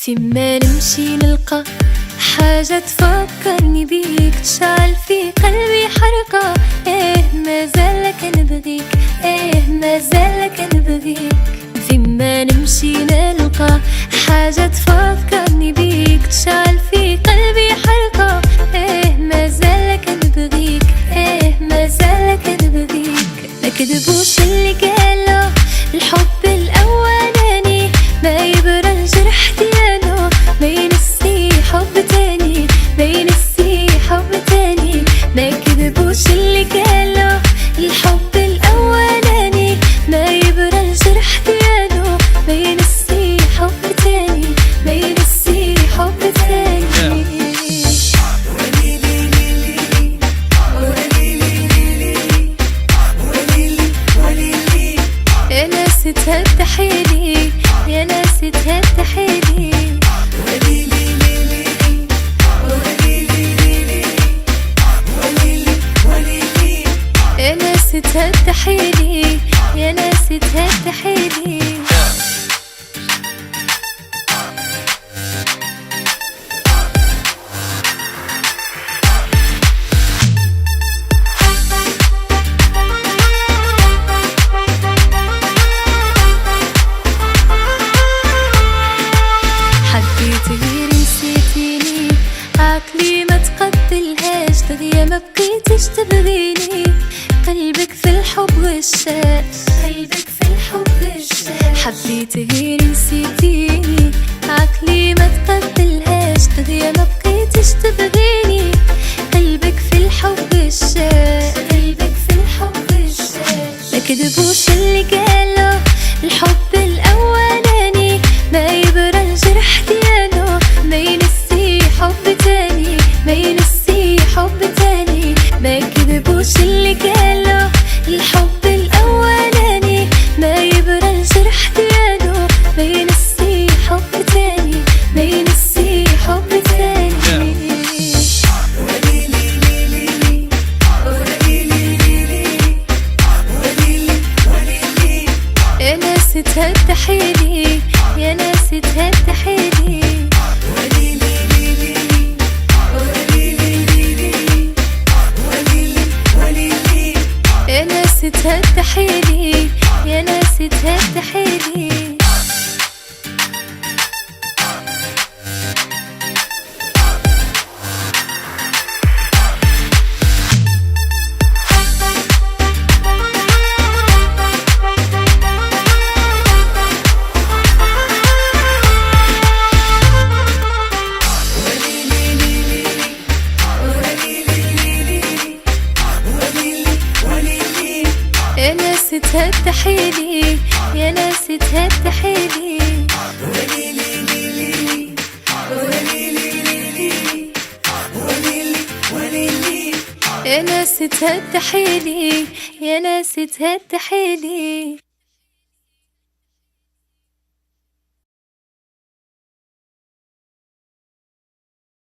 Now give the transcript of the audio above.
فين ما نمشي نلقى حاجة تفكرني بيك، تشعل في قلبي حرقة. ايه ما زالك نبغيك، ايه ما زالك نبغيك. فين ما نمشي نلقى حاجة تفكرني بيك، تشعل في قلبي حرقة. ايه ما زالك نبغيك، ايه ما زالك نبغيك. ما كذبوش اللي قالوا الحب الأولاني ما يبرى الجرح ديالو، ما ينسي حب تاني، ما ينسي حب تاني. ما كذبوش اللي قالوا الحب الأولاني ما يبرى الجرح ديالو، ما ينسي حب تاني، ما ينسي حب تاني. يا ناس تهدحيلي، يا ناس تهدحيلي، يا ناس تهدحيلي، يا ناس تهدحيلي. حبيت غير نسيتيني، عقلي ما تقبلهاش، دغيا ما بقيتش تبغيني. قلبك في الحب غشاش، قلبك في الحب غشاش. حبيت غير نسيتيني، عقلي ما تقبلهاش، دغيا ما بقيتش تبغيني. قلبك في الحب غشاش، قلبك في الحب غشاش. ما كذبوش اللي قالوا الحب الأولاني ما يبرى الجرح ديالو، ما ينسي حب تاني، ما ينسي حب تاني. ما كذبوش اللي قالوا الحب الأولاني ما يبرى الجرح ديالو، ما ينسي حب تاني، ما ينسي حب تاني. يا ناس تهدحيلي، يا ناس تهدحيلي، يا ناس تهدحيلي، يا ناس تهدحيلي. يا ناس تهدحيلي، يا ناس تهدحيلي، يا ناس تهدحيلي، يا ناس تهدحيلي.